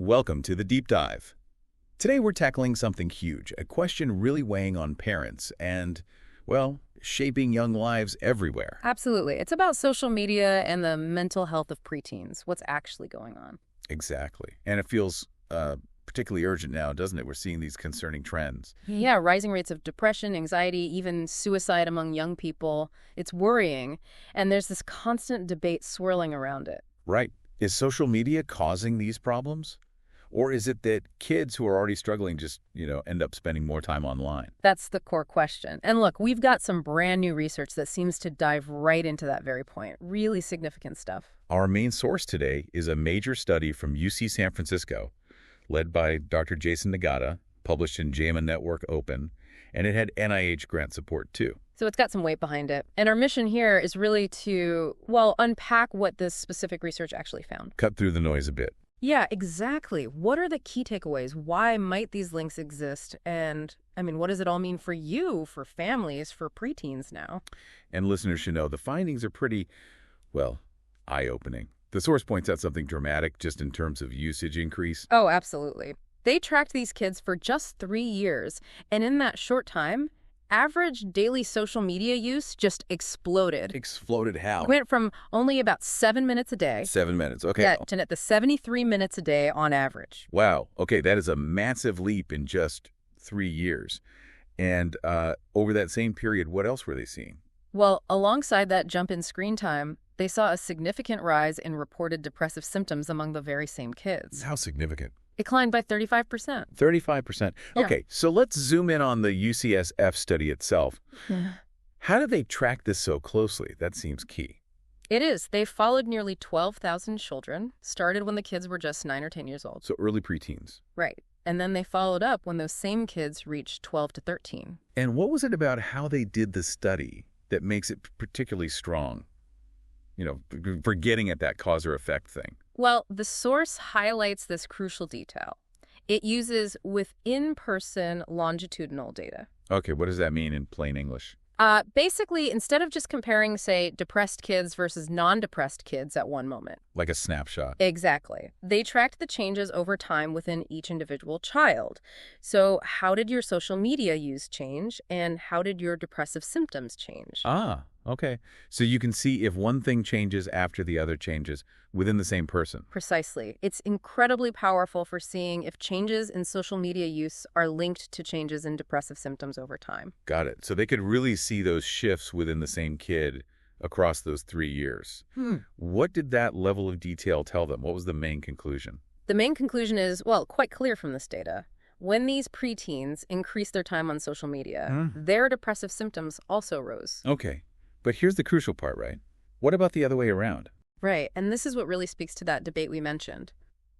Welcome to the Deep Dive. Today we're tackling something huge, a question really weighing on parents and, well, shaping young lives everywhere. Absolutely. It's about social media and the mental health of preteens, what's actually going on. Exactly. And it feels particularly urgent now, doesn't it? We're seeing these concerning trends. Yeah, rising rates of depression, anxiety, even suicide among young people. It's worrying, and there's this constant debate swirling around it. Right. Is social media causing these problems? Or is it that kids who are already struggling just, end up spending more time online? That's the core question. And look, we've got some brand new research that seems to dive right into that very point. Really significant stuff. Our main source today is a major study from UC San Francisco, led by Dr. Jason Nagata, published in JAMA Network Open, and it had NIH grant support too. So it's got some weight behind it. And our mission here is really to, well, unpack what this specific research actually found. Cut through the noise a bit. Yeah, exactly. What are the key takeaways? Why might these links exist? And, what does it all mean for you, for families, for preteens now? And listeners should know the findings are pretty, well, eye-opening. The source points out something dramatic just in terms of usage increase. Oh, absolutely. They tracked these kids for just 3 years, and in that short time, average daily social media use just exploded. Exploded how? Went from only about 7 minutes a day. 7 minutes, okay. Yeah, to 73 minutes a day on average. Wow, okay, that is a massive leap in just 3 years. And over that same period, what else were they seeing? Well, alongside that jump in screen time, they saw a significant rise in reported depressive symptoms among the very same kids. How significant? It climbed by 35%. 35%. Yeah. Okay, so let's zoom in on the UCSF study itself. Yeah. How do they track this so closely? That seems key. It is. They followed nearly 12,000 children, started when the kids were just 9 or 10 years old. So early preteens. Right. And then they followed up when those same kids reached 12 to 13. And what was it about how they did the study that makes it particularly strong? For getting at that cause or effect thing. Well, the source highlights this crucial detail. It uses within-person longitudinal data. Okay, what does that mean in plain English? Basically, instead of just comparing, say, depressed kids versus non-depressed kids at one moment. Like a snapshot. Exactly. They tracked the changes over time within each individual child. So how did your social media use change, and how did your depressive symptoms change? Ah, okay. So you can see if one thing changes after the other changes within the same person. Precisely. It's incredibly powerful for seeing if changes in social media use are linked to changes in depressive symptoms over time. Got it. So they could really see those shifts within the same kid across those 3 years. What did that level of detail tell them? What was the main conclusion? The main conclusion is, well, quite clear from this data. When these preteens increased their time on social media, their depressive symptoms also rose. Okay. But here's the crucial part, right? What about the other way around? Right, and this is what really speaks to that debate we mentioned.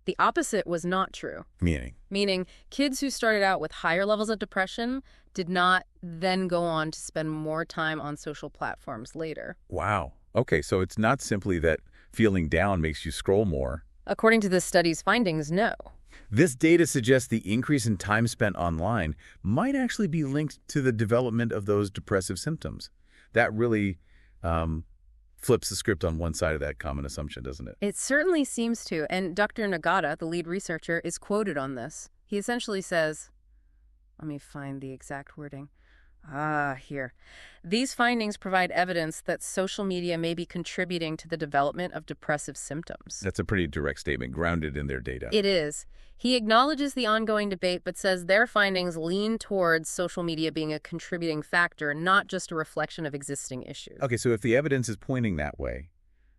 The opposite was not true. Meaning, kids who started out with higher levels of depression did not then go on to spend more time on social platforms later. Wow. Okay, so it's not simply that feeling down makes you scroll more. According to this study's findings, no. This data suggests the increase in time spent online might actually be linked to the development of those depressive symptoms. That really flips the script on one side of that common assumption, doesn't it? It certainly seems to, and Dr. Nagata, the lead researcher, is quoted on this. He essentially says, let me find the exact wording. Here. These findings provide evidence that social media may be contributing to the development of depressive symptoms. That's a pretty direct statement, grounded in their data. It is. He acknowledges the ongoing debate, but says their findings lean towards social media being a contributing factor, not just a reflection of existing issues. Okay, so if the evidence is pointing that way,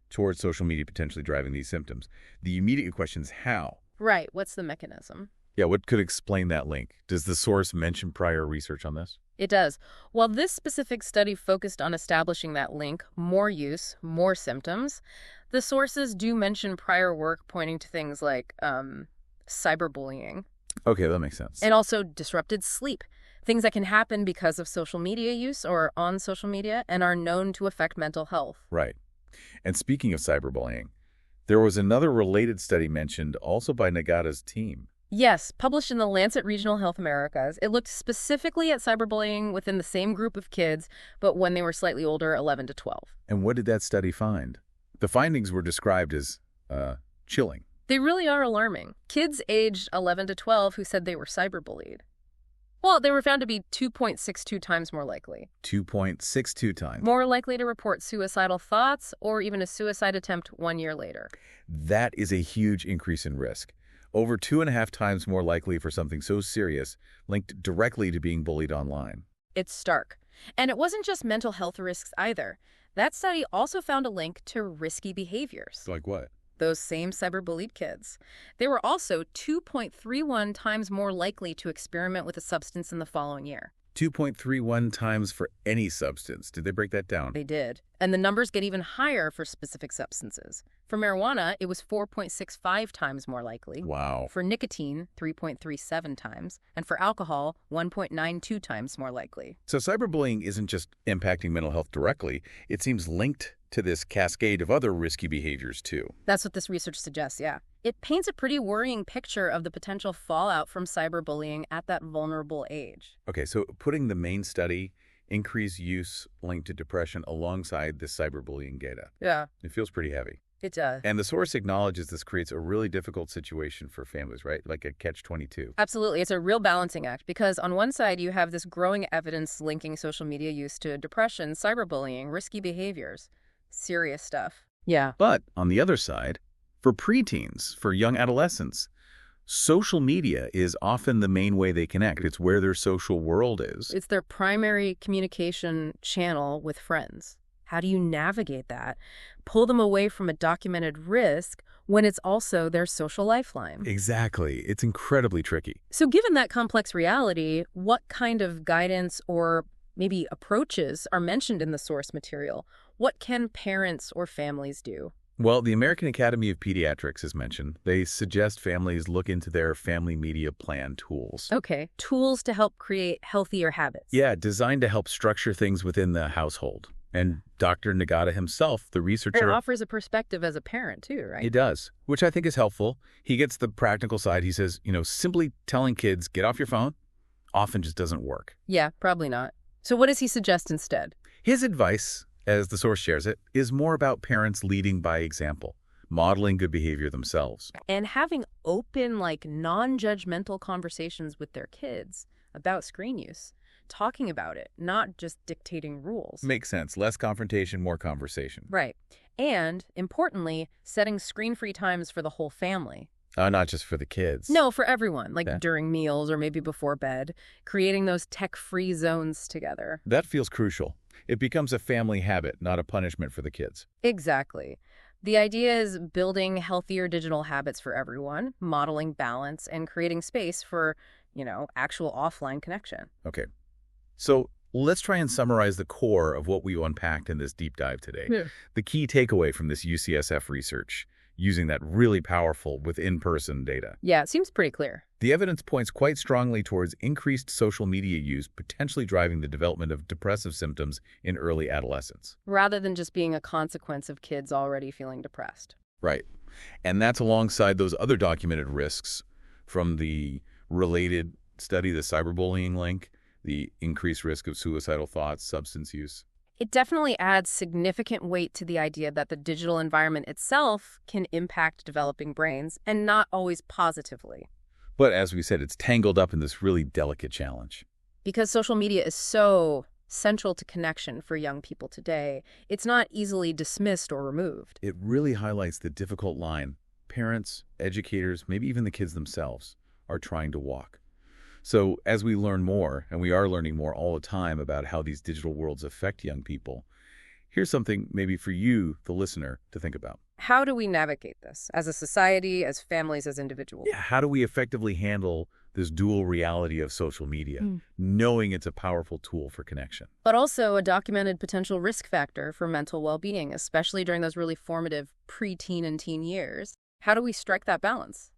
towards social media potentially driving these symptoms, the immediate question is how? Right. What's the mechanism? Yeah, what could explain that link? Does the source mention prior research on this? It does. While this specific study focused on establishing that link, more use, more symptoms, the sources do mention prior work pointing to things like cyberbullying. Okay, that makes sense. And also disrupted sleep, things that can happen because of social media use or on social media and are known to affect mental health. Right. And speaking of cyberbullying, there was another related study mentioned also by Nagata's team. Yes, published in the Lancet Regional Health Americas. It looked specifically at cyberbullying within the same group of kids, but when they were slightly older, 11 to 12. And what did that study find? The findings were described as chilling. They really are alarming. Kids aged 11 to 12 who said they were cyberbullied. Well, they were found to be 2.62 times more likely. 2.62 times. More likely to report suicidal thoughts or even a suicide attempt 1 year later. That is a huge increase in risk. Over 2.5 times more likely for something so serious, linked directly to being bullied online. It's stark. And it wasn't just mental health risks either. That study also found a link to risky behaviors. Like what? Those same cyberbullied kids. They were also 2.31 times more likely to experiment with a substance in the following year. 2.31 times for any substance. Did they break that down? They did. And the numbers get even higher for specific substances. For marijuana, it was 4.65 times more likely. Wow. For nicotine, 3.37 times. And for alcohol, 1.92 times more likely. So cyberbullying isn't just impacting mental health directly. It seems linked to this cascade of other risky behaviors, too. That's what this research suggests, yeah. It paints a pretty worrying picture of the potential fallout from cyberbullying at that vulnerable age. Okay, so putting the main study, increased use linked to depression, alongside this cyberbullying data. Yeah. It feels pretty heavy. It does. And the source acknowledges this creates a really difficult situation for families, right? Like a catch-22. Absolutely. It's a real balancing act because on one side you have this growing evidence linking social media use to depression, cyberbullying, risky behaviors. Serious stuff. Yeah. But on the other side, for preteens, for young adolescents, social media is often the main way they connect. It's where their social world is. It's their primary communication channel with friends. How do you navigate that? Pull them away from a documented risk when it's also their social lifeline. Exactly. It's incredibly tricky. So given that complex reality, what kind of guidance or maybe approaches are mentioned in the source material? What can parents or families do? Well, the American Academy of Pediatrics is mentioned. They suggest families look into their family media plan tools. Okay, tools to help create healthier habits. Yeah, designed to help structure things within the household. And Dr. Nagata himself, the researcher... It offers a perspective as a parent too, right? He does, which I think is helpful. He gets the practical side. He says, simply telling kids, get off your phone, often just doesn't work. Yeah, probably not. So what does he suggest instead? His advice, as the source shares it, is more about parents leading by example, modeling good behavior themselves. And having open, non-judgmental conversations with their kids about screen use. Talking about it, not just dictating rules. Makes sense. Less confrontation, more conversation. Right. And, importantly, setting screen-free times for the whole family. Not just for the kids. No, for everyone, Okay. during meals or maybe before bed, creating those tech-free zones together. That feels crucial. It becomes a family habit, not a punishment for the kids. Exactly. The idea is building healthier digital habits for everyone, modeling balance, and creating space for, actual offline connection. Okay. So let's try and summarize the core of what we unpacked in this deep dive today. Yeah. The key takeaway from this UCSF research, using that really powerful in-person data. Yeah, it seems pretty clear. The evidence points quite strongly towards increased social media use, potentially driving the development of depressive symptoms in early adolescence. Rather than just being a consequence of kids already feeling depressed. Right. And that's alongside those other documented risks from the related study, the cyberbullying link, the increased risk of suicidal thoughts, substance use. It definitely adds significant weight to the idea that the digital environment itself can impact developing brains, and not always positively. But as we said, it's tangled up in this really delicate challenge. Because social media is so central to connection for young people today, it's not easily dismissed or removed. It really highlights the difficult line parents, educators, maybe even the kids themselves are trying to walk. So as we learn more, and we are learning more all the time about how these digital worlds affect young people, here's something maybe for you, the listener, to think about. How do we navigate this as a society, as families, as individuals? Yeah, how do we effectively handle this dual reality of social media, knowing it's a powerful tool for connection? But also a documented potential risk factor for mental well-being, especially during those really formative preteen and teen years. How do we strike that balance?